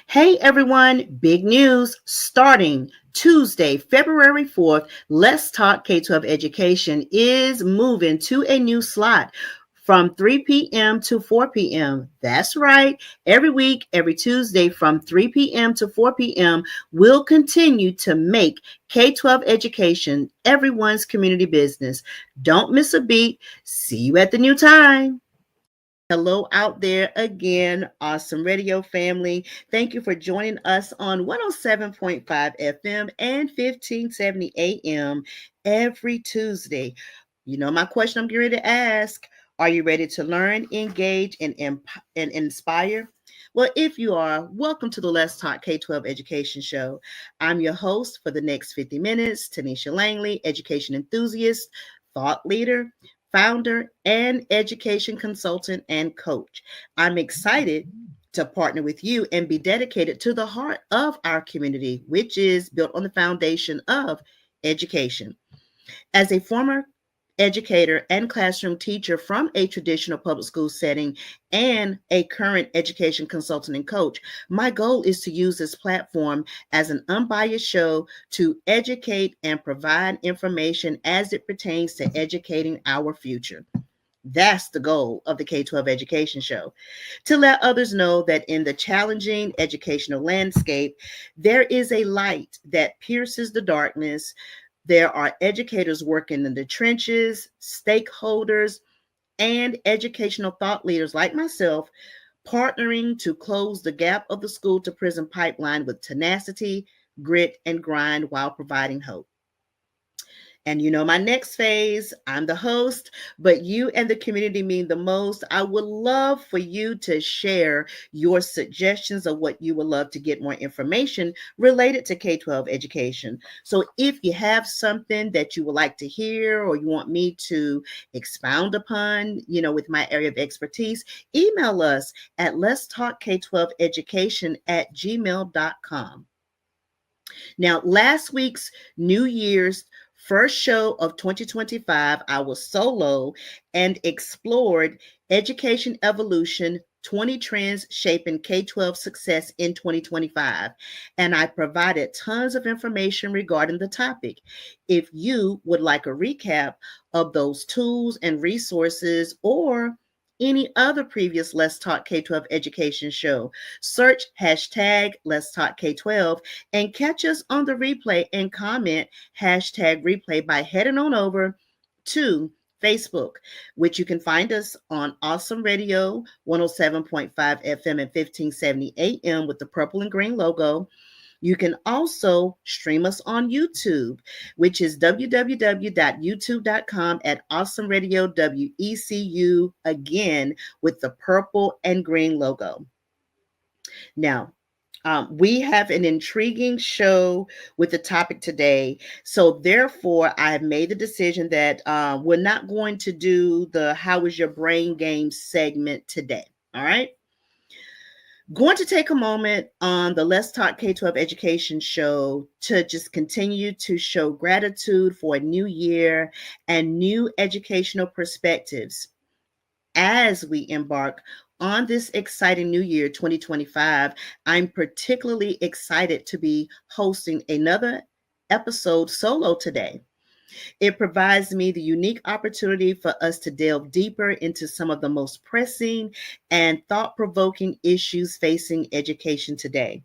Hey everyone, big news starting Tuesday, February 4th. Let's Talk K12 Education is moving to a new slot from 3 p.m. to 4 p.m. That's right. Every week, every Tuesday from 3 p.m. to 4 p.m., we'll continue to make K12 education everyone's community business. Don't miss a beat. See you at the new time. Hello out there again, awesome radio family. Thank you for joining us on 107.5 FM and 1570 AM every Tuesday. You know my question I'm getting ready to ask. Are you ready to learn, engage, and inspire? Well, if you are, welcome to the Let's Talk K12 Education Show. I'm your host for the next 50 minutes, Tonitia Langley, education enthusiast, thought leader, founder, and education consultant and coach. I'm excited to partner with you and be dedicated to the heart of our community, which is built on the foundation of education. As a former educator and classroom teacher from a traditional public school setting and a current education consultant and coach, my goal is to use this platform as an unbiased show to educate and provide information as it pertains to educating our future. That's the goal of the K12 Education Show, to let others know that in the challenging educational landscape, there is a light that pierces the darkness. There are educators working in the trenches, stakeholders, and educational thought leaders like myself partnering to close the gap of the school to prison pipeline with tenacity, grit, and grind while providing hope. And you know, my next phase, I'm the host, but you and the community mean the most. I would love for you to share your suggestions of what you would love to get more information related to K-12 education. So if you have something that you would like to hear or you want me to expound upon, with my area of expertise, email us at let's talk K12 education at gmail.com. Now, last week's New Year's first show of 2025, I was solo and explored education evolution, 20 trends shaping K-12 success in 2025. And I provided tons of information regarding the topic. If you would like a recap of those tools and resources or any other previous Let's Talk K-12 education show, search hashtag Let's Talk K-12 and catch us on the replay and comment hashtag replay by heading on over to Facebook, which you can find us on Awesome Radio 107.5 FM and 1570 AM with the purple and green logo. You can also stream us on YouTube, which is www.youtube.com at Awesome Radio WECU, again with the purple and green logo. Now, we have an intriguing show with the topic today. So, therefore, I have made the decision that we're not going to do the How is Your Brain Game segment today. All right. Going to take a moment on the Let's Talk K-12 Education show to just continue to show gratitude for a new year and new educational perspectives as we embark on this exciting new year 2025. I'm particularly excited to be hosting another episode solo today. It provides me the unique opportunity for us to delve deeper into some of the most pressing and thought-provoking issues facing education today.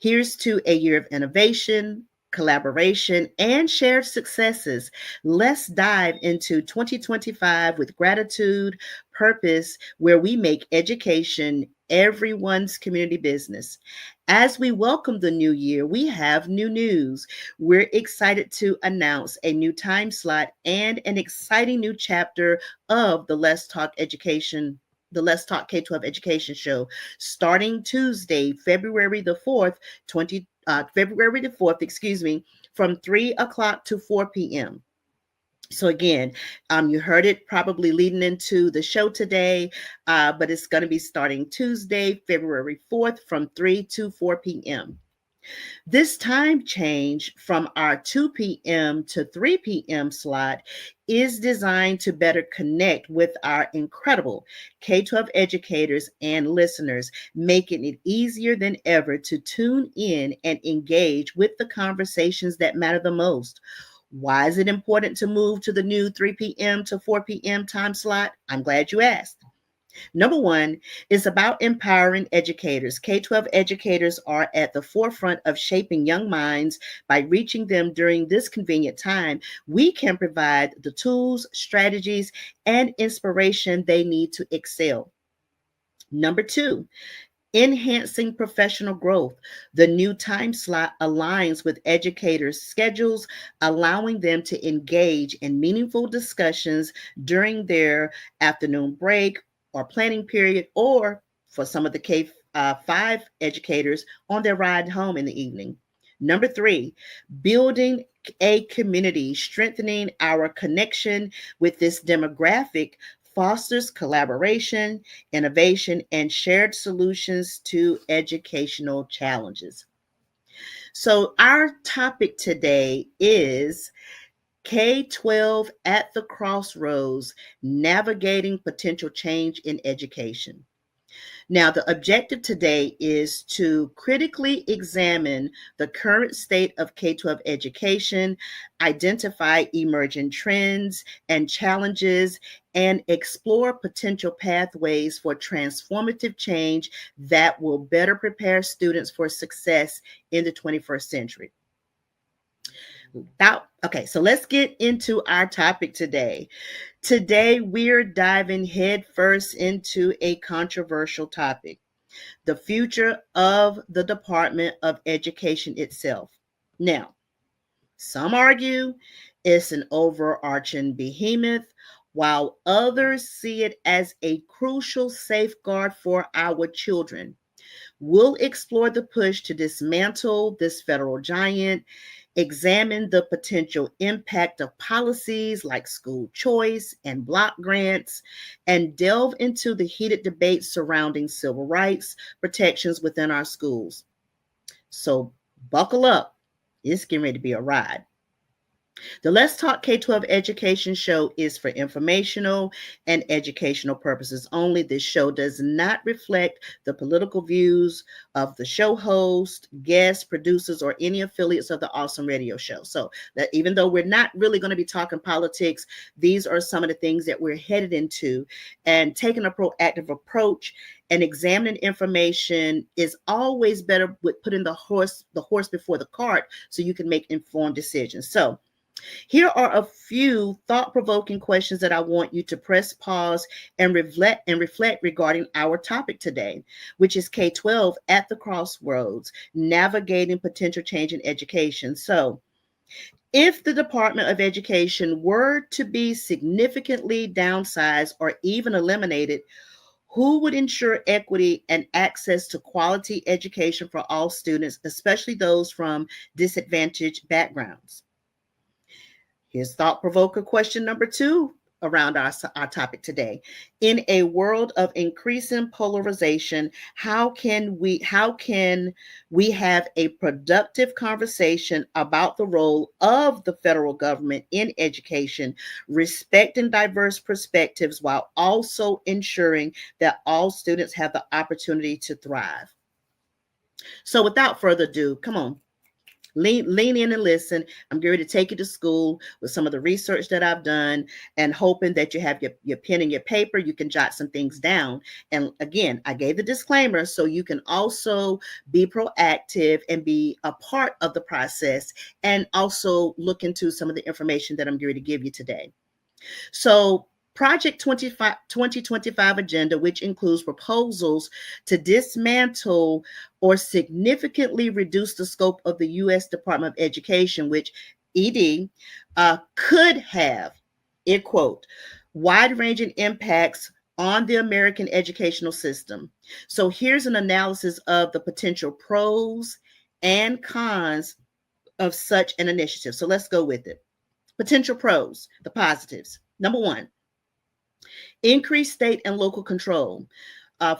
Here's to a year of innovation, collaboration, and shared successes. Let's dive into 2025 with gratitude, purpose, where we make education everyone's community business. As we welcome the new year, we have new news. We're excited to announce a new time slot and an exciting new chapter of the Let's Talk K-12 Education Show, starting Tuesday, February the 4th, from 3 o'clock to 4 p.m. So again, you heard it probably leading into the show today, but it's going to be starting Tuesday, February 4th from 3 to 4 p.m. This time change from our 2 p.m. to 3 p.m. slot is designed to better connect with our incredible K-12 educators and listeners, making it easier than ever to tune in and engage with the conversations that matter the most. Why is it important to move to the new 3 p.m. to 4 p.m. time slot? I'm glad you asked. Number one is about empowering educators. K-12 educators are at the forefront of shaping young minds. By reaching them during this convenient time, we can provide the tools, strategies, and inspiration they need to excel. Number two, enhancing professional growth. The new time slot aligns with educators' schedules, allowing them to engage in meaningful discussions during their afternoon break or planning period, or for some of the K5 educators on their ride home in the evening. Number three, building a community, strengthening our connection with this demographic fosters collaboration, innovation, and shared solutions to educational challenges. So, our topic today is K-12 at the crossroads, navigating potential change in education. Now, the objective today is to critically examine the current state of K-12 education, identify emerging trends and challenges, and explore potential pathways for transformative change that will better prepare students for success in the 21st century. Now, okay, so let's get into our topic today. Today, we're diving headfirst into a controversial topic: the future of the Department of Education itself. Now, some argue it's an overarching behemoth, while others see it as a crucial safeguard for our children. We'll explore the push to dismantle this federal giant, examine the potential impact of policies like school choice and block grants, and delve into the heated debates surrounding civil rights protections within our schools. So buckle up. It's getting ready to be a ride. The Let's Talk K-12 Education show is for informational and educational purposes only. This show does not reflect the political views of the show host, guests, producers, or any affiliates of the Awesome Radio Show. So that even though we're not really going to be talking politics, these are some of the things that we're headed into, and taking a proactive approach and examining information is always better with putting the horse before the cart so you can make informed decisions. So here are a few thought-provoking questions that I want you to press pause and reflect regarding our topic today, which is K-12 at the crossroads, navigating potential change in education. So, if the Department of Education were to be significantly downsized or even eliminated, who would ensure equity and access to quality education for all students, especially those from disadvantaged backgrounds? Here's thought-provoker question number two around our topic today. In a world of increasing polarization, how can we have a productive conversation about the role of the federal government in education, respecting diverse perspectives while also ensuring that all students have the opportunity to thrive? So without further ado, come on. Lean in and listen. I'm going to take you to school with some of the research that I've done, and hoping that you have your pen and your paper. You can jot some things down. And again, I gave the disclaimer so you can also be proactive and be a part of the process, and also look into some of the information that I'm going to give you today. So Project 2025 agenda, which includes proposals to dismantle or significantly reduce the scope of the U.S. Department of Education, which ED could have, it quote, wide-ranging impacts on the American educational system. So here's an analysis of the potential pros and cons of such an initiative. So let's go with it. Potential pros, the positives. Number one, increased state and local control.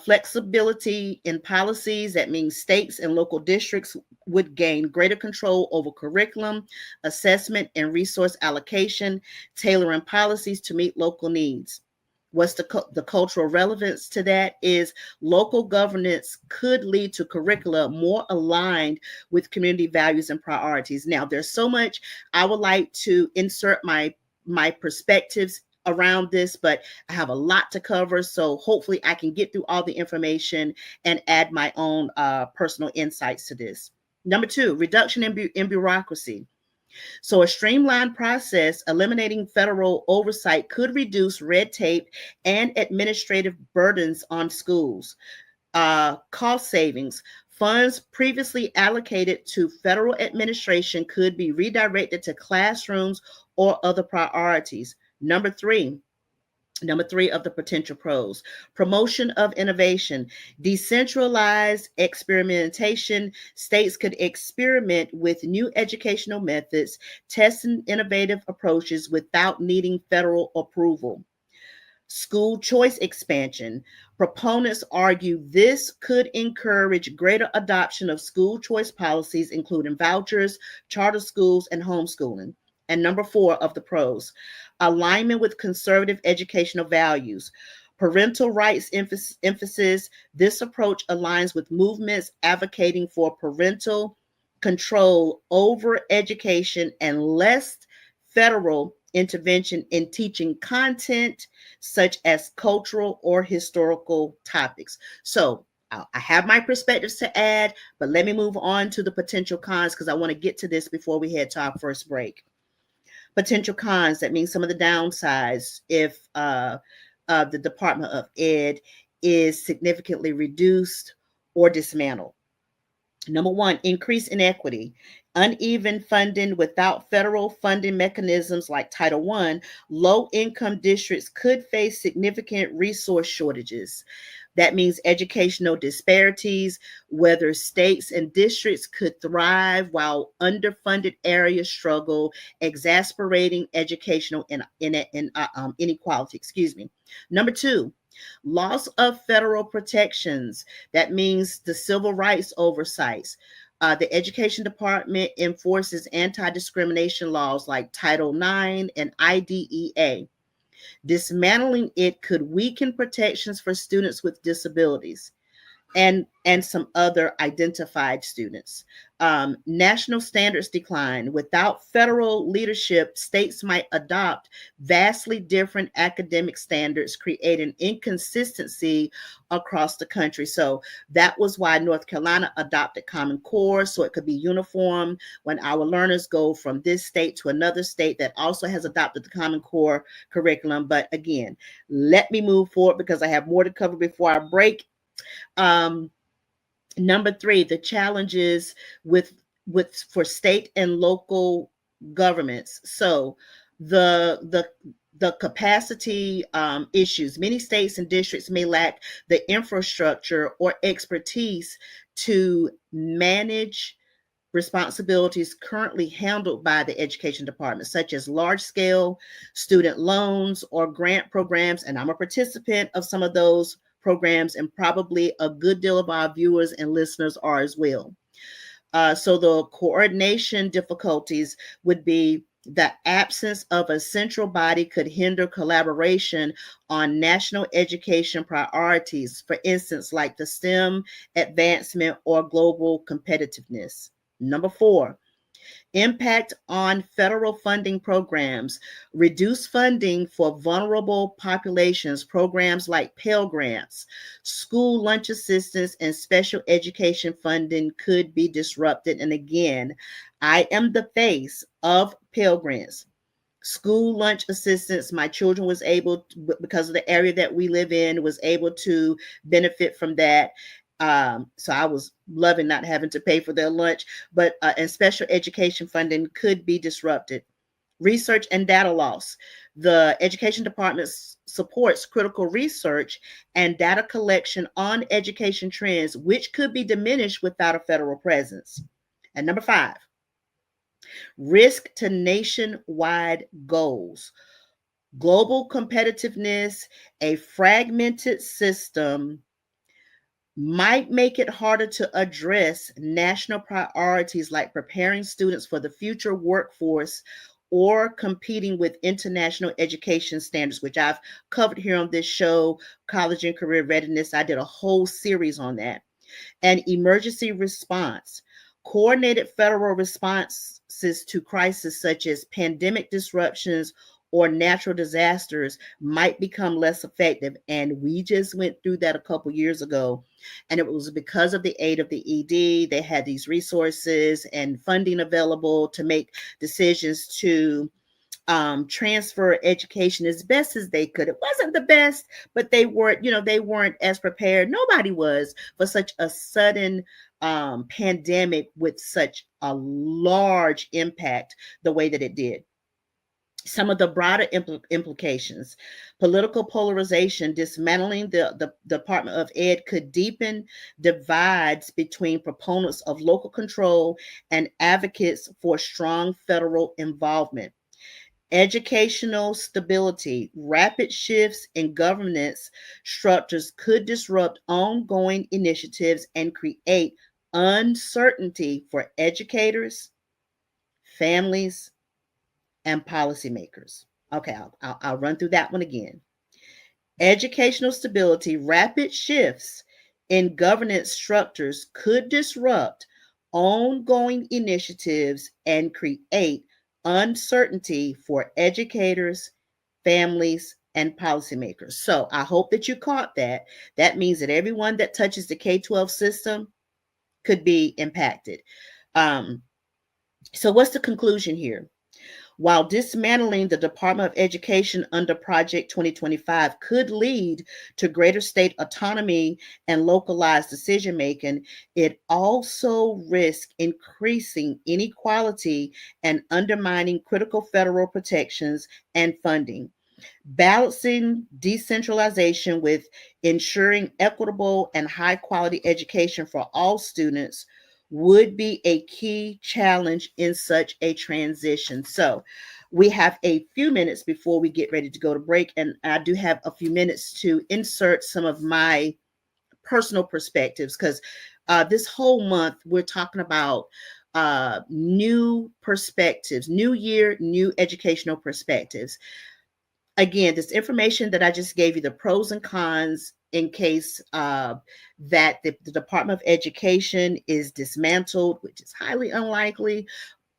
Flexibility in policies, that means states and local districts would gain greater control over curriculum, assessment, and resource allocation, tailoring policies to meet local needs. What's the cultural relevance to that is local governance could lead to curricula more aligned with community values and priorities. Now, there's so much I would like to insert my perspectives around this, but I have a lot to cover. So hopefully I can get through all the information and add my own personal insights to this. Number two, reduction in bureaucracy. So a streamlined process eliminating federal oversight could reduce red tape and administrative burdens on schools. Cost savings. Funds previously allocated to federal administration could be redirected to classrooms or other priorities. Number three of the potential pros: promotion of innovation, decentralized experimentation. States could experiment with new educational methods, testing innovative approaches without needing federal approval. School choice expansion. Proponents argue this could encourage greater adoption of school choice policies, including vouchers, charter schools, and homeschooling. And number four of the pros: alignment with conservative educational values. Parental rights emphasis. This approach aligns with movements advocating for parental control over education and less federal intervention in teaching content such as cultural or historical topics. So I have my perspectives to add, but let me move on to the potential cons because I want to get to this before we head to our first break. Potential cons, that means some of the downsides if the Department of Ed is significantly reduced or dismantled. Number one, increase inequity. Uneven funding without federal funding mechanisms like Title I, low income districts could face significant resource shortages. That means educational disparities, whether states and districts could thrive while underfunded areas struggle, exacerbating educational inequality. Excuse me. Number two, loss of federal protections. That means the civil rights oversights. The Education Department enforces anti-discrimination laws like Title IX and IDEA. Dismantling it could weaken protections for students with disabilities and some other identified students. National standards decline. Without federal leadership, states might adopt vastly different academic standards, creating inconsistency across the country. So that was why North Carolina adopted Common Core, so it could be uniform when our learners go from this state to another state that also has adopted the Common Core curriculum. But again, let me move forward because I have more to cover before I break. Number three, the challenges with for state and local governments. So the capacity issues. Many states and districts may lack the infrastructure or expertise to manage responsibilities currently handled by the education department, such as large scale student loans or grant programs. And I'm a participant of some of those programs, and probably a good deal of our viewers and listeners are as well. So the coordination difficulties would be the absence of a central body could hinder collaboration on national education priorities, for instance, like the STEM advancement or global competitiveness. Number four, impact on federal funding programs. Reduce funding for vulnerable populations. Programs like Pell Grants, school lunch assistance, and special education funding could be disrupted. And again, I am the face of Pell Grants. School lunch assistance, my children was able to, because of the area that we live in, was able to benefit from that. So I was loving not having to pay for their lunch, but and special education funding could be disrupted. Research and data loss. The education department supports critical research and data collection on education trends, which could be diminished without a federal presence. And number five, risk to nationwide goals. Global competitiveness, a fragmented system, might make it harder to address national priorities like preparing students for the future workforce or competing with international education standards, which I've covered here on this show, College and Career Readiness. I did a whole series on that. And emergency response. Coordinated federal responses to crises such as pandemic disruptions or natural disasters might become less effective. And we just went through that a couple years ago. And it was because of the aid of the ED. They had these resources and funding available to make decisions to transfer education as best as they could. It wasn't the best, but they weren't as prepared. Nobody was for such a sudden pandemic with such a large impact the way that it did. Some of the broader implications: political polarization, dismantling the Department of Ed could deepen divides between proponents of local control and advocates for strong federal involvement. Educational stability, rapid shifts in governance structures could disrupt ongoing initiatives and create uncertainty for educators, families, and policymakers. Okay, I'll run through that one again. Educational stability, rapid shifts in governance structures could disrupt ongoing initiatives and create uncertainty for educators, families, and policymakers. So I hope that you caught that. That means that everyone that touches the K-12 system could be impacted. So what's the conclusion here? While dismantling the Department of Education under Project 2025 could lead to greater state autonomy and localized decision making, it also risks increasing inequality and undermining critical federal protections and funding. Balancing decentralization with ensuring equitable and high quality education for all students would be a key challenge in such a transition. So, we have a few minutes before we get ready to go to break, and I do have a few minutes to insert some of my personal perspectives because this whole month we're talking about new perspectives, new year, new educational perspectives. Again, this information that I just gave you, the pros and cons in case that the Department of Education is dismantled, which is highly unlikely,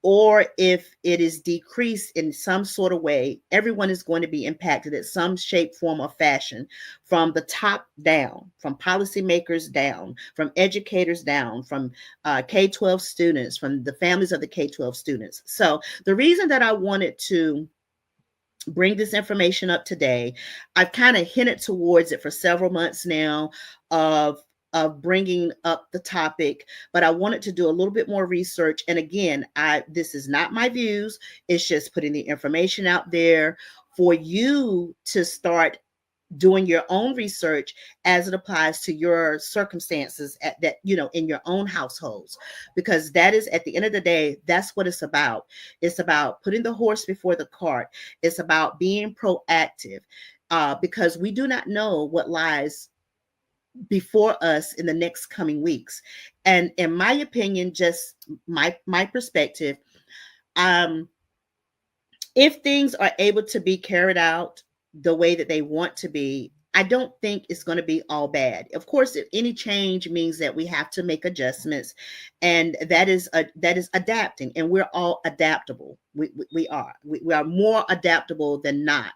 or if it is decreased in some sort of way, everyone is going to be impacted at some shape, form, or fashion, from the top down, from policymakers down, from educators down, from K-12 students, from the families of the K-12 students. So the reason that I wanted to bring this information up today, I've kind of hinted towards it for several months now of bringing up the topic, but I wanted to do a little bit more research. And again, this is not my views. It's just putting the information out there for you to start doing your own research as it applies to your circumstances at that, in your own households, because that is, at the end of the day, that's what it's about. It's about putting the horse before the cart. It's about being proactive, because we do not know what lies before us in the next coming weeks. And in my opinion, just my perspective, if things are able to be carried out the way that they want to be, I don't think it's going to be all bad. Of course, if any change means that we have to make adjustments, and that is adapting, and we're all adaptable. We are more adaptable than not.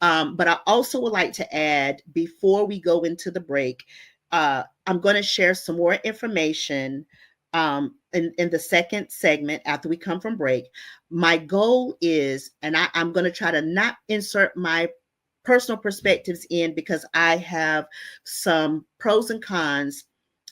But I also would like to add, before we go into the break, I'm going to share some more information in the second segment after we come from break. My goal is, and I'm going to try to not insert my personal perspectives in, because I have some pros and cons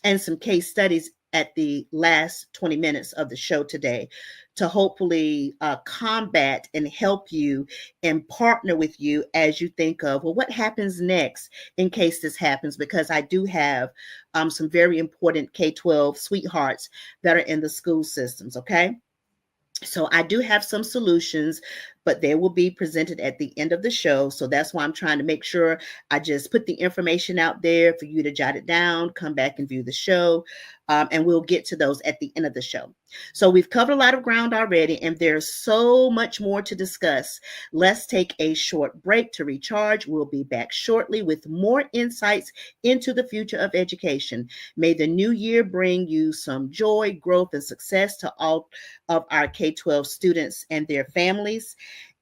and some case studies at the last 20 minutes of the show today to hopefully combat and help you and partner with you as you think of, well, what happens next in case this happens? Because I do have some very important K-12 sweethearts that are in the school systems, okay? So I do have some solutions, but they will be presented at the end of the show. So that's why I'm trying to make sure I just put the information out there for you to jot it down, come back and view the show. And we'll get to those at the end of the show. So we've covered a lot of ground already, and there's so much more to discuss. Let's take a short break to recharge. We'll be back shortly with more insights into the future of education. May the new year bring you some joy, growth, and success to all of our K-12 students and their families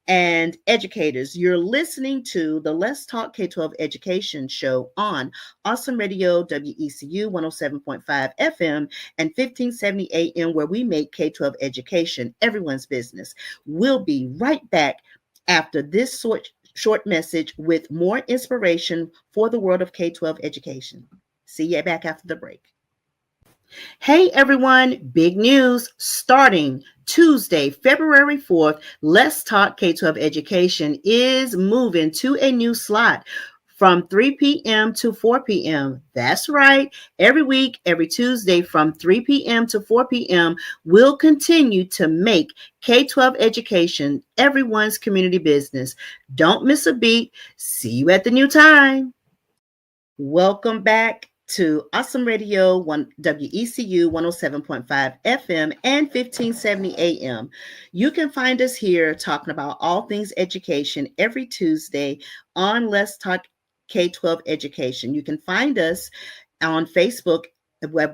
and educators. You're listening to the Let's Talk K-12 Education show on Awesome Radio, WECU 107.5 FM and 1570 AM, where we make K-12 education everyone's business. We'll be right back after this short message with more inspiration for the world of K-12 education. See you back after the break. Hey everyone, big news starting Tuesday, February 4th. Let's Talk K-12 Education is moving to a new slot from 3 p.m. to 4 p.m. That's right. Every week, every Tuesday from 3 p.m. to 4 p.m., we'll continue to make K-12 education everyone's community business. Don't miss a beat. See you at the new time. Welcome back to Awesome Radio, WECU 107.5 FM and 1570 AM. You can find us here talking about all things education every Tuesday on Let's Talk K-12 Education. You can find us on Facebook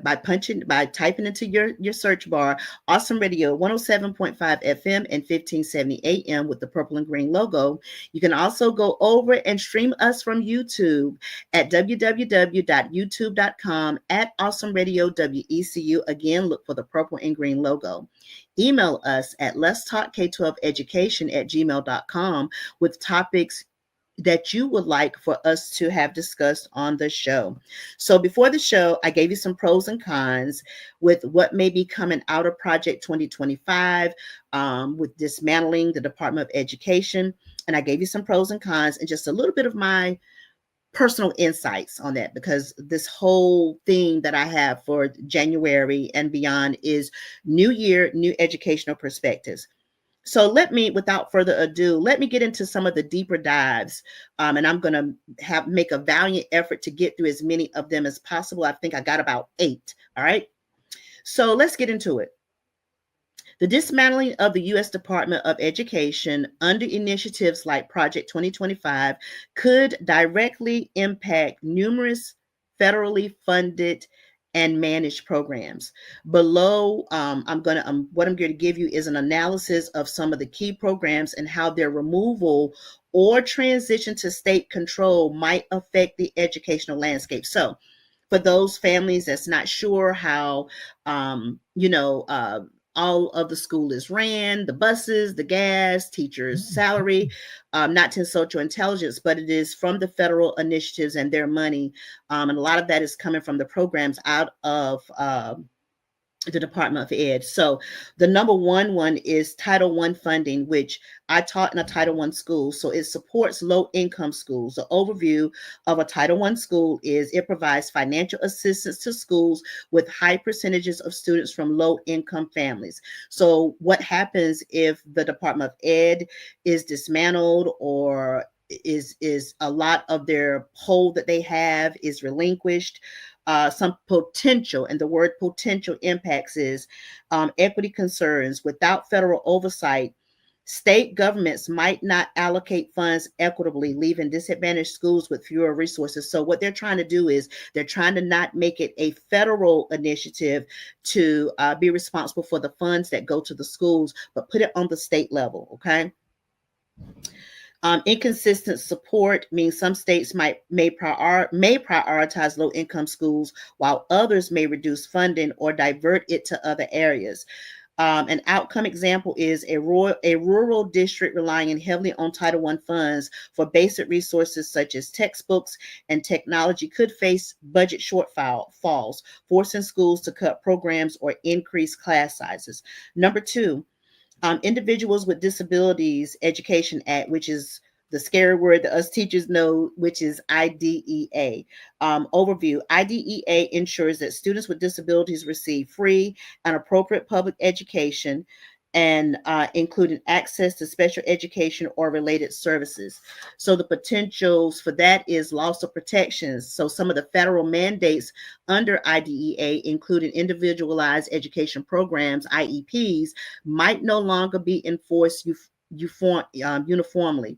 by typing into your search bar Awesome Radio 107.5 FM and 1570 AM with the purple and green logo. You can also go over and stream us from YouTube at www.youtube.com at Awesome Radio WECU. Again, look for the purple and green logo. Email us at let's talk K12education at gmail.com with topics that you would like for us to have discussed on the show. So before the show, I gave you some pros and cons with what may be coming out of Project 2025 with dismantling the Department of Education. And I gave you some pros and cons and just a little bit of my personal insights on that, because this whole thing that I have for January and beyond is new year, new educational perspectives. So without further ado, let me get into some of the deeper dives. And I'm going to make a valiant effort to get through as many of them as possible. I think I got about 8. All right. So let's get into it. The dismantling of the U.S. Department of Education under initiatives like Project 2025 could directly impact numerous federally funded and managed programs. Below, what I'm going to give you is an analysis of some of the key programs and how their removal or transition to state control might affect the educational landscape. So, for those families that's not sure how, all of the school is ran, the buses, the gas, teachers' salary, not to social intelligence, but it is from the federal initiatives and their money. And a lot of that is coming from the programs out of the Department of Ed. So the number one is Title I funding, which I taught in a Title I school. So it supports low-income schools. The overview of a Title I school is it provides financial assistance to schools with high percentages of students from low-income families. So what happens if the Department of Ed is dismantled or is a lot of their hold that they have is relinquished? Some potential, and the word potential impacts is equity concerns. Without federal oversight, state governments might not allocate funds equitably, leaving disadvantaged schools with fewer resources. So what they're trying to do is they're trying to not make it a federal initiative to be responsible for the funds that go to the schools, but put it on the state level, okay? Inconsistent support means some states may prioritize low-income schools, while others may reduce funding or divert it to other areas. An outcome example is a rural district relying heavily on Title I funds for basic resources such as textbooks and technology could face budget shortfalls, forcing schools to cut programs or increase class sizes. Number 2, Individuals with Disabilities Education Act, which is the scary word that us teachers know, which is IDEA. Overview: IDEA ensures that students with disabilities receive free and appropriate public education and including access to special education or related services. So the potentials for that is loss of protections. So some of the federal mandates under IDEA, including individualized education programs, IEPs, might no longer be enforced uniformly.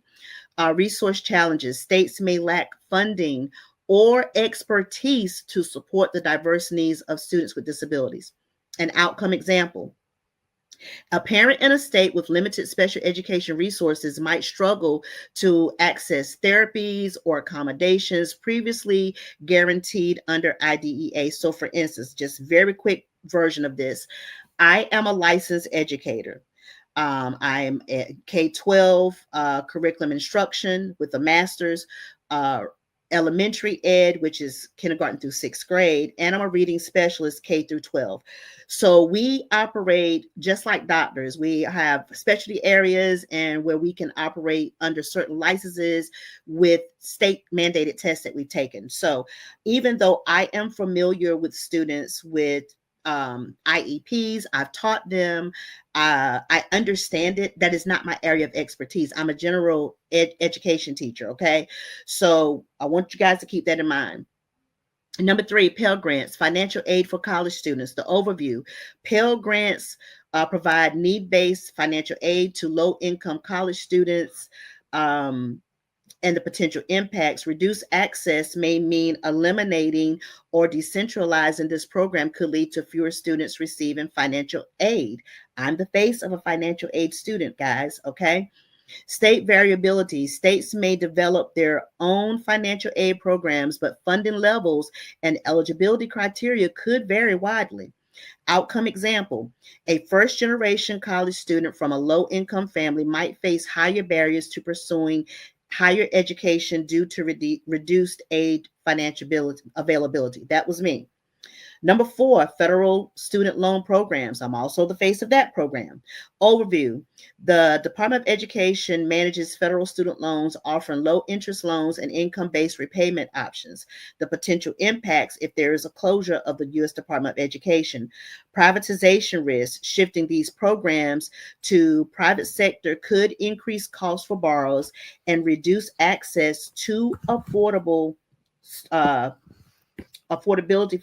Resource challenges. States may lack funding or expertise to support the diverse needs of students with disabilities. An outcome example: a parent in a state with limited special education resources might struggle to access therapies or accommodations previously guaranteed under IDEA. So, for instance, just very quick version of this: I am a licensed educator. I am at K12 curriculum instruction with a master's, uh, elementary ed, which is kindergarten through sixth grade, and I'm a reading specialist K through 12. So we operate just like doctors. We have specialty areas and where we can operate under certain licenses with state mandated tests that we've taken. So even though I am familiar with students with IEPs, I've taught them, I understand it. That is not my area of expertise. I'm a general education teacher. Okay. So I want you guys to keep that in mind. Number 3, Pell Grants, financial aid for college students. The overview: Pell Grants provide need-based financial aid to low-income college students. And the potential impacts: reduced access may mean eliminating or decentralizing this program could lead to fewer students receiving financial aid. I'm the face of a financial aid student, guys, okay? State variability: states may develop their own financial aid programs, but funding levels and eligibility criteria could vary widely. Outcome example: a first generation college student from a low income family might face higher barriers to pursuing higher education due to reduced aid financial availability. That was me. Number 4, federal student loan programs. I'm also the face of that program. Overview: the Department of Education manages federal student loans, offering low interest loans and income-based repayment options. The potential impacts if there is a closure of the U.S. Department of Education: privatization risks. Shifting these programs to private sector could increase costs for borrowers and reduce access to affordability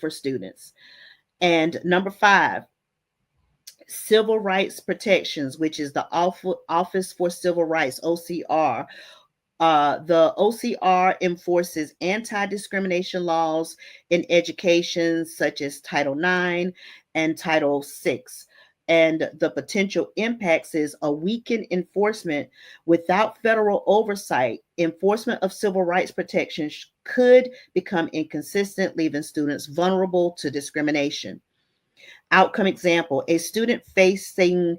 for students. And number 5, civil rights protections, which is the Office for Civil Rights, OCR. The OCR enforces anti-discrimination laws in education, such as Title IX and Title VI. And the potential impacts is a weakened enforcement. Without federal oversight, enforcement of civil rights protections could become inconsistent, leaving students vulnerable to discrimination. Outcome example: a student facing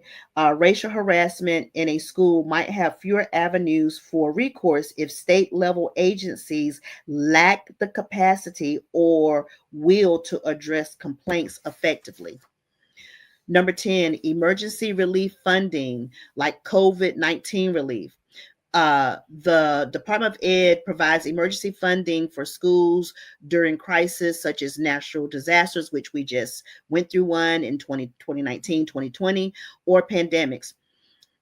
racial harassment in a school might have fewer avenues for recourse if state level agencies lack the capacity or will to address complaints effectively. Number 10, emergency relief funding, like COVID-19 relief. The Department of Ed provides emergency funding for schools during crises such as natural disasters, which we just went through one in 2019, 2020, or pandemics.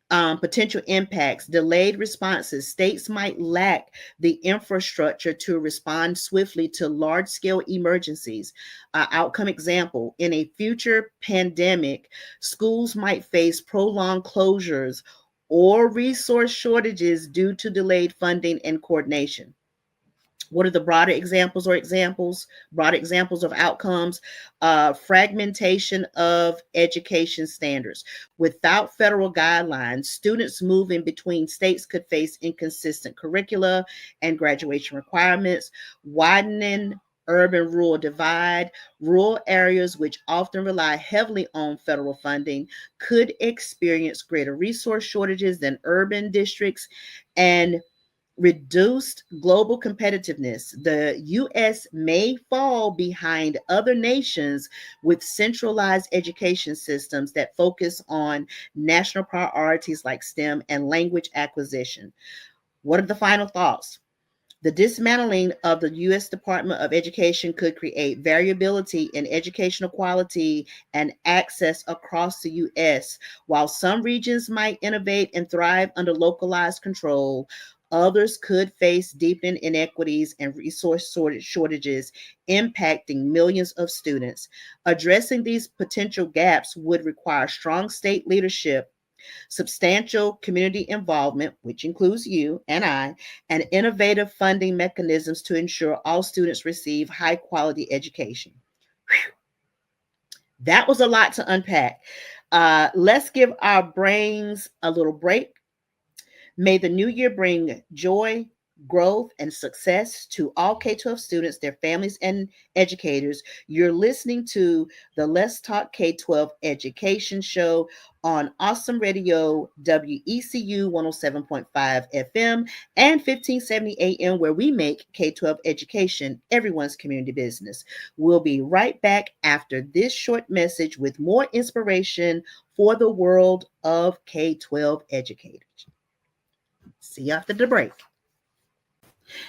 Potential impacts: delayed responses. States might lack the infrastructure to respond swiftly to large scale emergencies. Outcome example: in a future pandemic, schools might face prolonged closures or resource shortages due to delayed funding and coordination. What are the broad examples of outcomes? Fragmentation of education standards. Without federal guidelines, students moving between states could face inconsistent curricula and graduation requirements. Widening urban rural divide. Rural areas, which often rely heavily on federal funding, could experience greater resource shortages than urban districts. And reduced global competitiveness. The U.S. may fall behind other nations with centralized education systems that focus on national priorities like STEM and language acquisition. What are the final thoughts? The dismantling of the U.S. Department of Education could create variability in educational quality and access across the U.S. While some regions might innovate and thrive under localized control, others could face deepening inequities and resource shortages impacting millions of students. Addressing these potential gaps would require strong state leadership, substantial community involvement, which includes you and I, and innovative funding mechanisms to ensure all students receive high quality education. Whew. That was a lot to unpack. Let's give our brains a little break. May the new year bring joy, growth, and success to all K-12 students, their families, and educators. You're listening to the Let's Talk K-12 Education Show on Awesome Radio, WECU 107.5 FM and 1570 AM, where we make K-12 education everyone's community business. We'll be right back after this short message with more inspiration for the world of K-12 educators. See you after the break.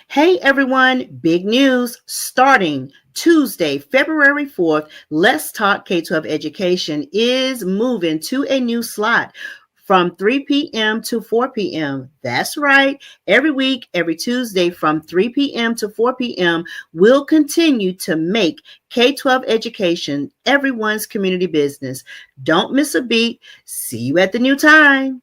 Hey everyone, big news starting Tuesday, February 4th. Let's Talk K-12 Education is moving to a new slot from 3 p.m. to 4 p.m. That's right. Every week, every Tuesday from 3 p.m. to 4 p.m., we'll continue to make K-12 education everyone's community business. Don't miss a beat. See you at the new time.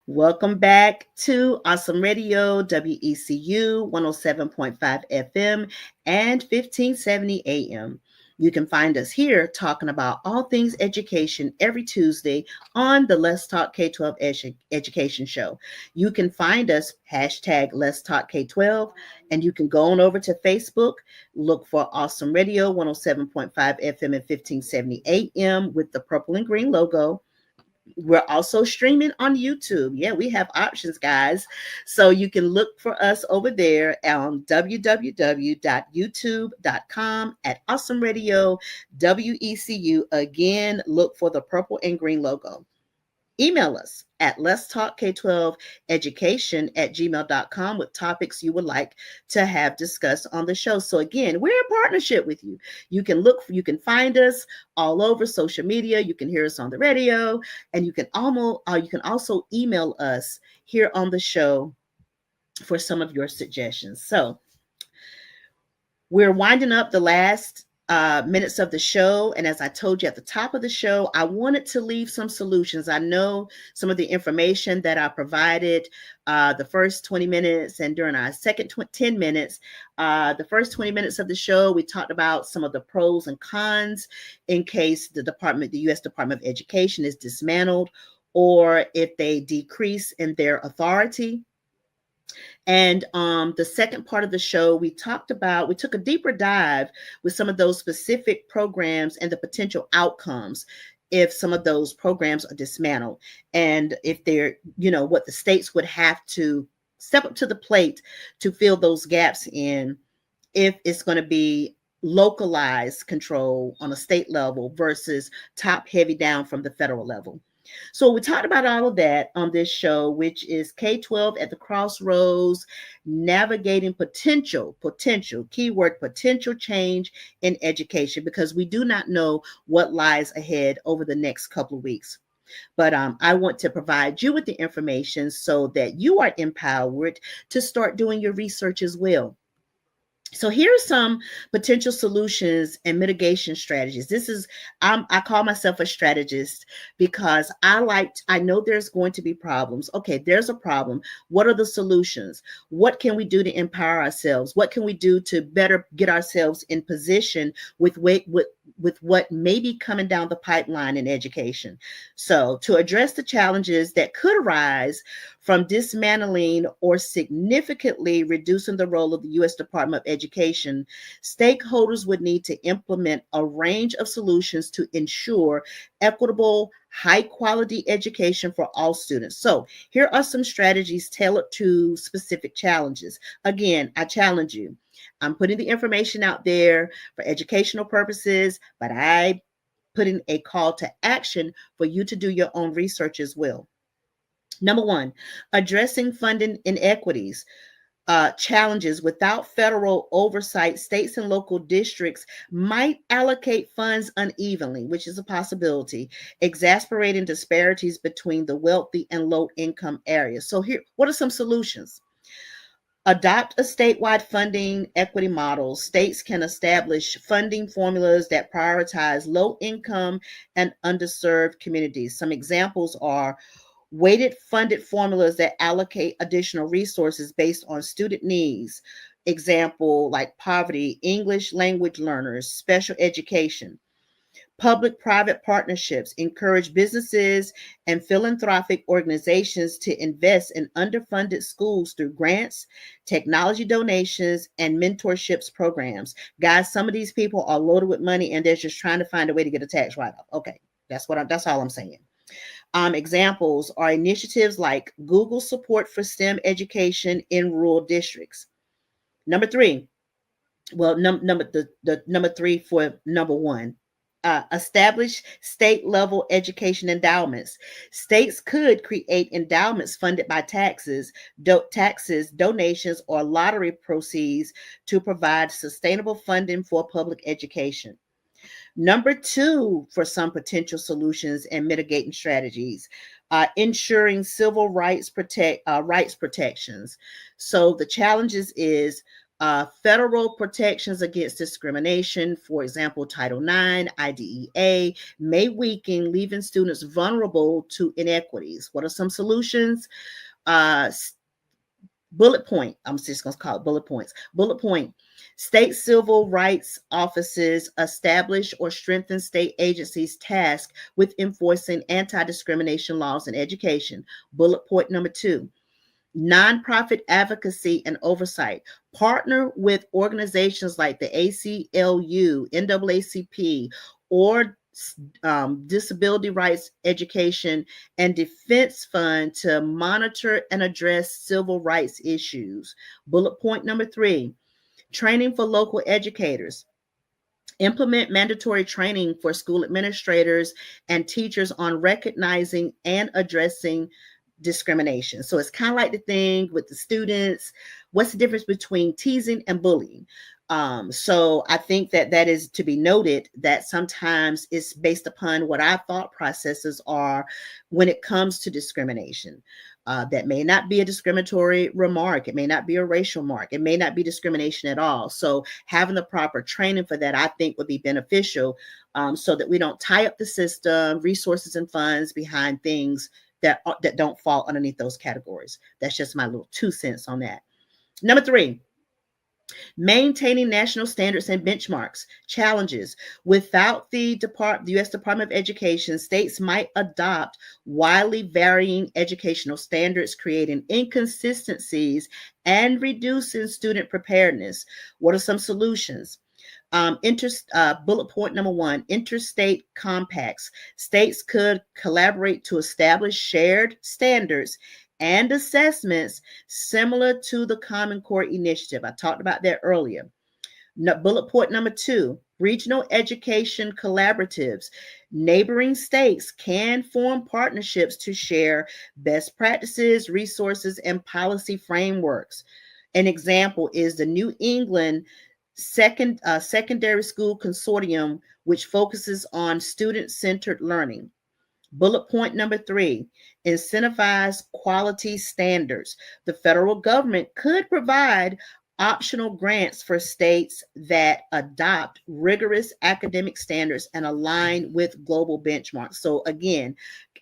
Welcome back to Awesome Radio, WECU 107.5 FM and 1570 AM. You can find us here talking about all things education every Tuesday on the Let's Talk K-12 Education Show. You can find us hashtag Let's Talk K-12, and you can go on over to Facebook, look for Awesome Radio 107.5 FM and 1570 AM with the purple and green logo. We're also streaming on YouTube. Yeah, we have options, guys. So you can look for us over there on www.youtube.com at Awesome Radio WECU. Again, look for the purple and green logo. Email us at Let's Talk K12 Education at gmail.com with topics you would like to have discussed on the show. So again, we're in partnership with you. You can find us all over social media. You can hear us on the radio, and you can also email us here on the show for some of your suggestions. So we're winding up the last minutes of the show. And as I told you at the top of the show, I wanted to leave some solutions. I know some of the information that I provided the first 20 minutes and during our second 10 minutes, the first 20 minutes of the show, we talked about some of the pros and cons in case the U.S. Department of Education is dismantled or if they decrease in their authority. And the second part of the show, we took a deeper dive with some of those specific programs and the potential outcomes if some of those programs are dismantled, and if they're, what the states would have to step up to the plate to fill those gaps in, if it's going to be localized control on a state level versus top heavy down from the federal level. So we talked about all of that on this show, which is K-12 at the crossroads, navigating potential change in education, because we do not know what lies ahead over the next couple of weeks. But I want to provide you with the information so that you are empowered to start doing your research as well. So here are some potential solutions and mitigation strategies. I call myself a strategist because I know there's going to be problems. Okay, there's a problem. What are the solutions? What can we do to empower ourselves? What can we do to better get ourselves in position with what may be coming down the pipeline in education? So to address the challenges that could arise from dismantling or significantly reducing the role of the U.S. Department of Education, stakeholders would need to implement a range of solutions to ensure equitable, high-quality education for all students. So here are some strategies tailored to specific challenges. Again, I challenge you. I'm putting the information out there for educational purposes, but I put in a call to action for you to do your own research as well. Number one, addressing funding inequities. challenges. Without federal oversight, states and local districts might allocate funds unevenly, which is a possibility, exasperating disparities between the wealthy and low income areas. So, here, what are some solutions? Adopt a statewide funding equity model. States can establish funding formulas that prioritize low income and underserved communities. Some examples are weighted funded formulas that allocate additional resources based on student needs. Example like poverty, English language learners, special education. Public private partnerships encourage businesses and philanthropic organizations to invest in underfunded schools through grants, technology donations, and mentorships programs. Guys, some of these people are loaded with money and they're just trying to find a way to get a tax write-off. Okay, that's all I'm saying. Examples are initiatives like Google support for STEM education in rural districts. Number three, well, the number three for number one, establish state level education endowments. States could create endowments funded by taxes, donations, or lottery proceeds to provide sustainable funding for public education. Number two, for some potential solutions and mitigating strategies, ensuring civil rights protections. So the challenges is federal protections against discrimination, for example, Title IX, IDEA, may weaken, leaving students vulnerable to inequities. What are some solutions? Uh, bullet point. I'm just going to call it bullet points. Bullet point. State civil rights offices establish or strengthen state agencies tasked with enforcing anti-discrimination laws in education. Bullet point number two. Nonprofit advocacy and oversight. Partner with organizations like the ACLU, NAACP, or Disability Rights Education and Defense Fund to monitor and address civil rights issues. Bullet point number three, training for local educators. Implement mandatory training for school administrators and teachers on recognizing and addressing discrimination. So it's kind of like the thing with the students. What's the difference between teasing and bullying? So I think that is to be noted, that sometimes it's based upon what our thought processes are when it comes to discrimination. That may not be a discriminatory remark. It may not be a racial mark. It may not be discrimination at all. So having the proper training for that, I think, would be beneficial, so that we don't tie up the system, resources, and funds behind things that don't fall underneath those categories. That's just my little 2 cents on that. Number three, maintaining national standards and benchmarks. Challenges. Without the U.S. Department of Education, states might adopt widely varying educational standards, creating inconsistencies and reducing student preparedness. What are some solutions? Bullet point number one, interstate compacts. States could collaborate to establish shared standards and assessments similar to the Common Core Initiative. I talked about that earlier. Bullet point number two, regional education collaboratives. Neighboring states can form partnerships to share best practices, resources, and policy frameworks. An example is the New England Secondary School Consortium, which focuses on student-centered learning. Bullet point number three, incentivize quality standards. The federal government could provide optional grants for states that adopt rigorous academic standards and align with global benchmarks. So again,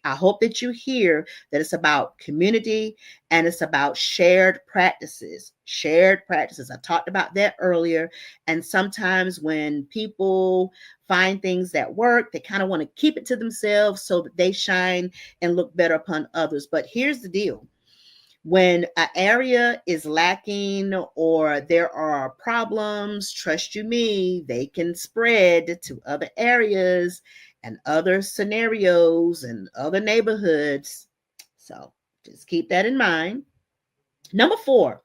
I hope that you hear that it's about community and it's about shared practices. Shared practices. I talked about that earlier. And sometimes when people find things that work, they kind of want to keep it to themselves so that they shine and look better upon others. But here's the deal. When an area is lacking or there are problems, trust you me, they can spread to other areas and other scenarios and other neighborhoods. So just keep that in mind. Number four,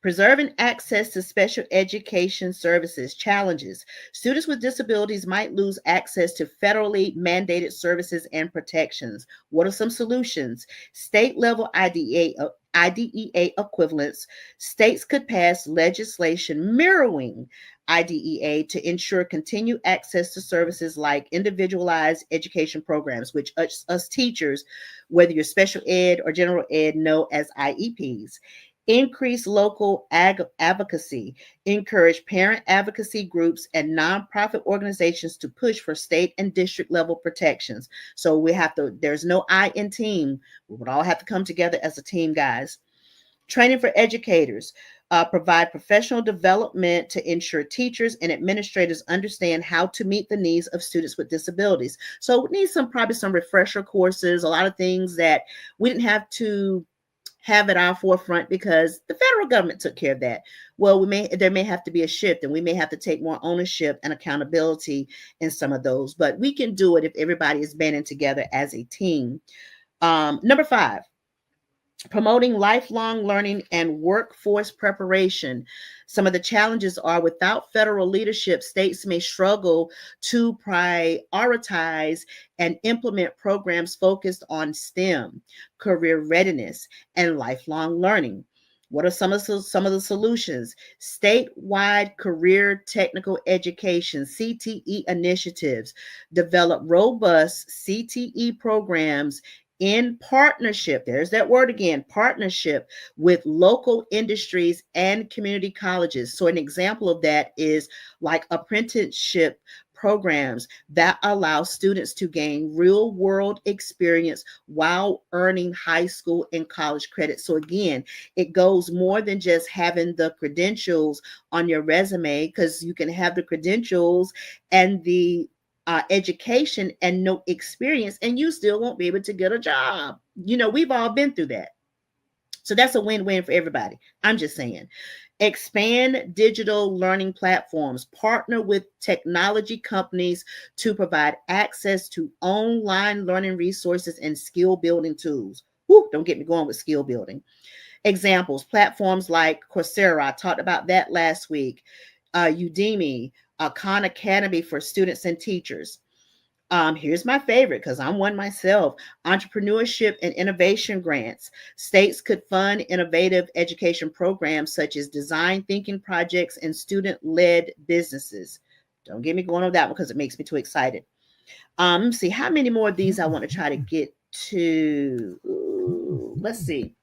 preserving access to special education services. Challenges. Students with disabilities might lose access to federally mandated services and protections. What are some solutions? State level IDEA equivalents, states could pass legislation mirroring IDEA to ensure continued access to services like individualized education programs, which us teachers, whether you're special ed or general ed, know as IEPs. Increase local advocacy, encourage parent advocacy groups and nonprofit organizations to push for state and district level protections. So there's no I in team. We would all have to come together as a team, guys. Training for educators. Provide professional development to ensure teachers and administrators understand how to meet the needs of students with disabilities. So we need probably some refresher courses, a lot of things that we didn't have to have at our forefront because the federal government took care of that. Well, there may have to be a shift, and we may have to take more ownership and accountability in some of those, but we can do it if everybody is banding together as a team. Number 5, promoting lifelong learning and workforce preparation. Some of the challenges are without federal leadership, states may struggle to prioritize and implement programs focused on STEM, career readiness, and lifelong learning. What are some of the solutions? Statewide career technical education, CTE initiatives, develop robust CTE programs in partnership, there's that word again, partnership with local industries and community colleges. So an example of that is like apprenticeship programs that allow students to gain real world experience while earning high school and college credits. So again, it goes more than just having the credentials on your resume, because you can have the credentials and the education and no experience, and you still won't be able to get a job. We've all been through that. So that's a win-win for everybody. I'm just saying. Expand digital learning platforms. Partner with technology companies to provide access to online learning resources and skill building tools. Woo, don't get me going with skill building. Examples, platforms like Coursera, I talked about that last week, Udemy, Khan Academy for students and teachers. Here's my favorite, because I'm one myself: entrepreneurship and innovation grants. States could fund innovative education programs such as design thinking projects and student-led businesses. Don't get me going on that one because it makes me too excited. See how many more of these I want to try to get to. Ooh, let's see.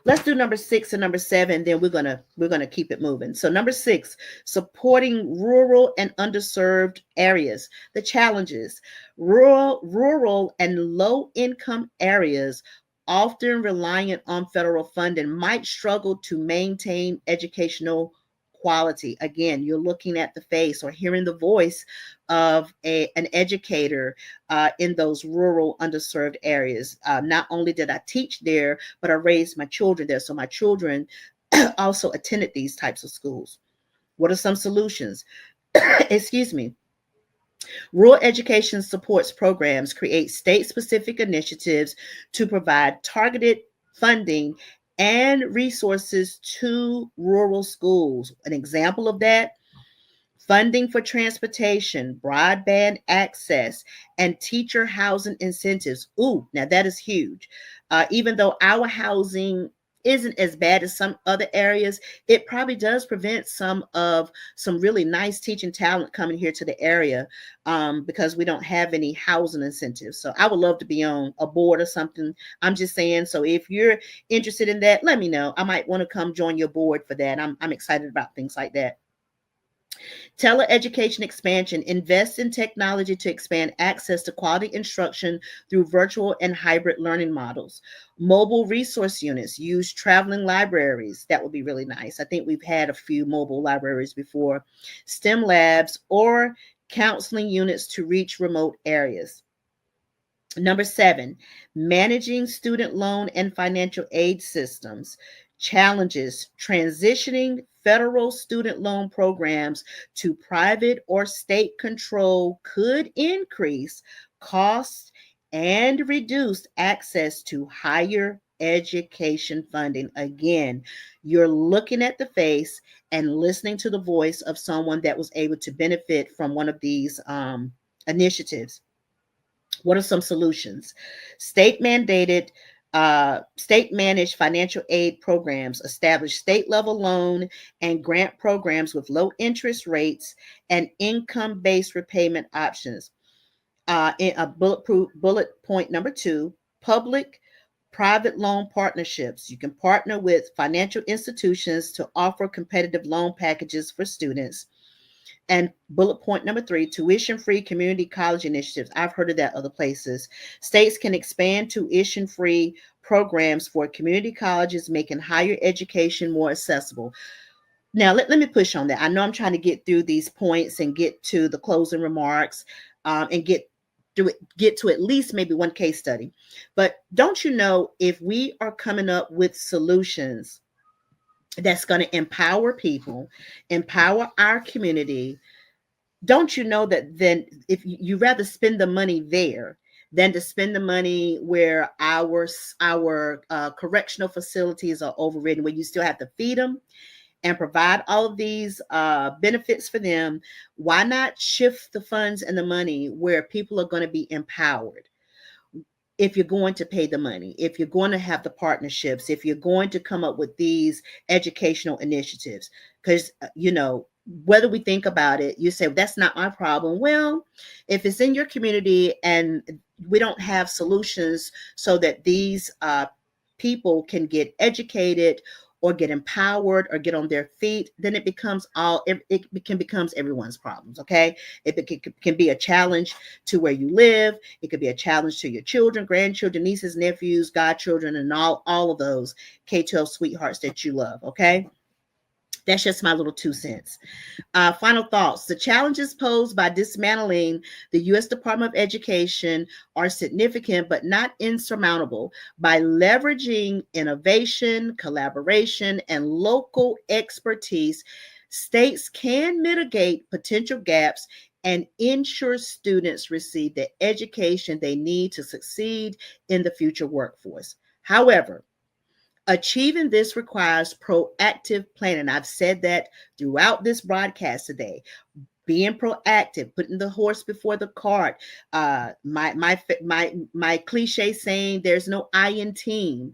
Let's do number 6 and number 7, then we're gonna keep it moving. So number 6, supporting rural and underserved areas. The challenges: rural and low income areas, often reliant on federal funding, might struggle to maintain educational quality. Again, you're looking at the face or hearing the voice of an educator in those rural underserved areas. Not only did I teach there, but I raised my children there. So my children also attended these types of schools. What are some solutions? Excuse me. Rural education supports programs, create state-specific initiatives to provide targeted funding and resources to rural schools. An example of that: funding for transportation, broadband access, and teacher housing incentives. Ooh, now that is huge. Even though our housing isn't as bad as some other areas, it probably does prevent some really nice teaching talent coming here to the area, because we don't have any housing incentives. So I would love to be on a board or something. I'm just saying. So if you're interested in that, let me know. I might want to come join your board for that. I'm excited about things like that. Teleeducation expansion: invest in technology to expand access to quality instruction through virtual and hybrid learning models. Mobile resource units: use traveling libraries. That would be really nice. I think we've had a few mobile libraries before. STEM labs or counseling units to reach remote areas. Number 7, managing student loan and financial aid systems. Challenges: transitioning federal student loan programs to private or state control could increase costs and reduce access to higher education funding. Again, you're looking at the face and listening to the voice of someone that was able to benefit from one of these initiatives. What are some solutions? State mandated State managed financial aid programs establish state level loan and grant programs with low interest rates and income based repayment options. In a bullet point number 2, public private loan partnerships. You can partner with financial institutions to offer competitive loan packages for students. And bullet point number 3, tuition free community college initiatives. I've heard of that other places. States can expand tuition free programs for community colleges, making higher education more accessible. Now, let me push on that. I know I'm trying to get through these points and get to the closing remarks, and get to at least maybe one case study. But don't you know, if we are coming up with solutions that's going to empower people, empower our community, don't you know that then if you rather spend the money there than to spend the money where our correctional facilities are overridden, where you still have to feed them and provide all of these benefits for them? Why not shift the funds and the money where people are going to be empowered? If you're going to pay the money, if you're going to have the partnerships, if you're going to come up with these educational initiatives, because, whether we think about it, you say, well, that's not my problem. Well, if it's in your community and we don't have solutions so that these people can get educated or get empowered or get on their feet, then it becomes becomes everyone's problems. Okay. It can be a challenge to where you live. It could be a challenge to your children, grandchildren, nieces, nephews, godchildren, and all of those K12 sweethearts that you love. Okay. That's just my little 2 cents. Final thoughts. The challenges posed by dismantling the U.S. Department of Education are significant but not insurmountable. By leveraging innovation, collaboration, and local expertise, states can mitigate potential gaps and ensure students receive the education they need to succeed in the future workforce. However, achieving this requires proactive planning. I've said that throughout this broadcast today. Being proactive, putting the horse before the cart. My cliche saying, "There's no I in team."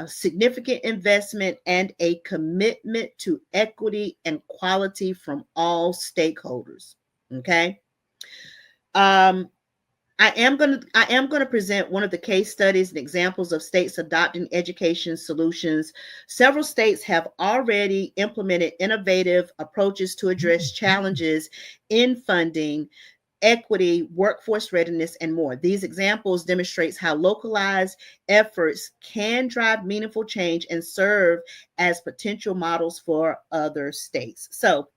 Significant investment and a commitment to equity and quality from all stakeholders. Okay. I am going to present one of the case studies and examples of states adopting education solutions. Several states have already implemented innovative approaches to address challenges in funding, equity, workforce readiness, and more. These examples demonstrates how localized efforts can drive meaningful change and serve as potential models for other states. So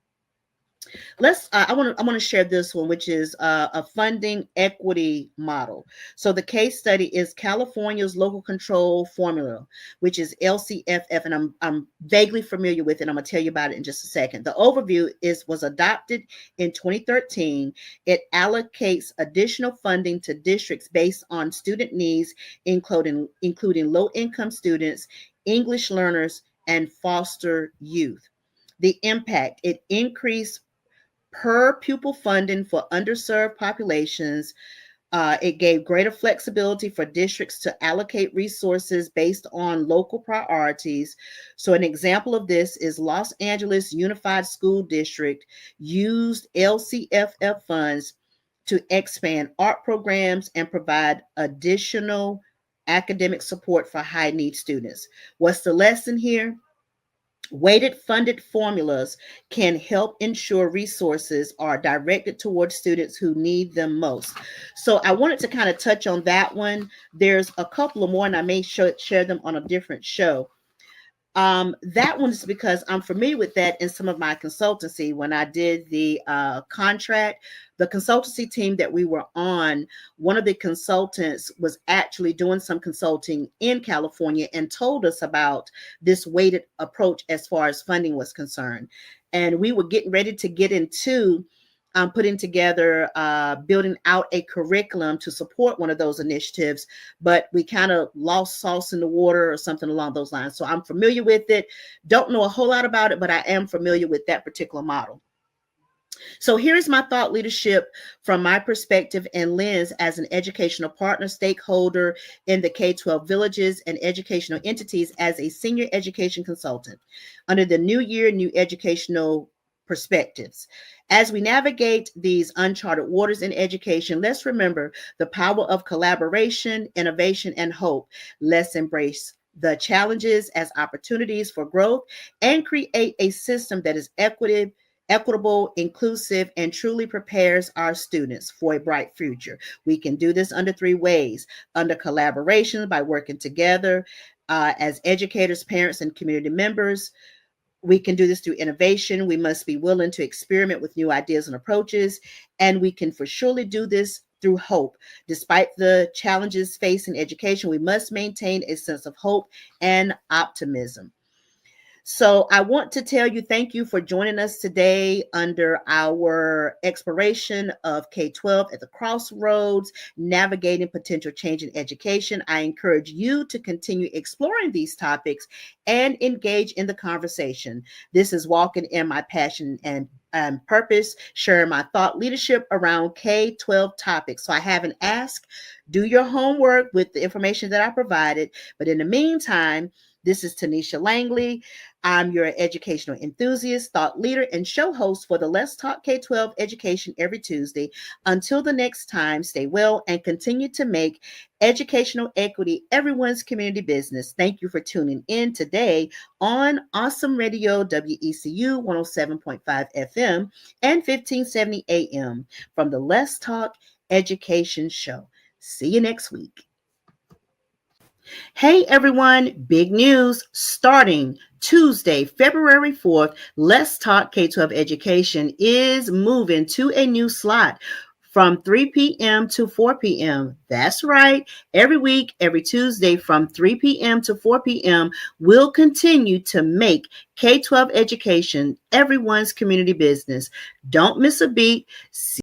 I want to share this one, which is a funding equity model. So the case study is California's local control formula, which is LCFF, and I'm vaguely familiar with it. I'm going to tell you about it in just a second. The overview was adopted in 2013. It allocates additional funding to districts based on student needs, including low-income students, English learners, and foster youth. The impact: it increased per pupil funding for underserved populations. It gave greater flexibility for districts to allocate resources based on local priorities. So an example of this is Los Angeles Unified School District used LCFF funds to expand art programs and provide additional academic support for high need students. What's the lesson here? Weighted funded formulas can help ensure resources are directed towards students who need them most. So I wanted to kind of touch on that one. There's a couple of more, and I may share them on a different show. That one is because I'm familiar with that in some of my consultancy. When I did the contract, the consultancy team that we were on, one of the consultants was actually doing some consulting in California and told us about this weighted approach as far as funding was concerned. And we were getting ready to get into putting together, building out a curriculum to support one of those initiatives, but we kind of lost sauce in the water or something along those lines. So I'm familiar with it. Don't know a whole lot about it, but I am familiar with that particular model. So here's my thought leadership from my perspective and lens as an educational partner, stakeholder in the K-12 villages and educational entities as a senior education consultant under the new year, new educational perspectives. As we navigate these uncharted waters in education, let's remember the power of collaboration, innovation, and hope. Let's embrace the challenges as opportunities for growth and create a system that is equitable, inclusive, and truly prepares our students for a bright future. We can do this under three ways: under collaboration, by working together as educators, parents, and community members. We can do this through innovation. We must be willing to experiment with new ideas and approaches. And we can for surely do this through hope. Despite the challenges faced in education, we must maintain a sense of hope and optimism. So I want to tell you thank you for joining us today under our exploration of K-12 at the crossroads, navigating potential change in education. I encourage you to continue exploring these topics and engage in the conversation. This is walking in my passion and purpose, sharing my thought leadership around K-12 topics. So I have an ask: do your homework with the information that I provided. But in the meantime, this is Tonitia Langley. I'm your educational enthusiast, thought leader, and show host for the Let's Talk K-12 Education every Tuesday. Until the next time, stay well and continue to make educational equity everyone's community business. Thank you for tuning in today on Awesome Radio, WECU 107.5 FM and 1570 AM from the Let's Talk Education Show. See you next week. Hey everyone, big news starting Tuesday, February 4th. Let's Talk K-12 Education is moving to a new slot from 3 p.m. to 4 p.m. That's right. Every week, every Tuesday from 3 p.m. to 4 p.m., we'll continue to make K-12 education everyone's community business. Don't miss a beat.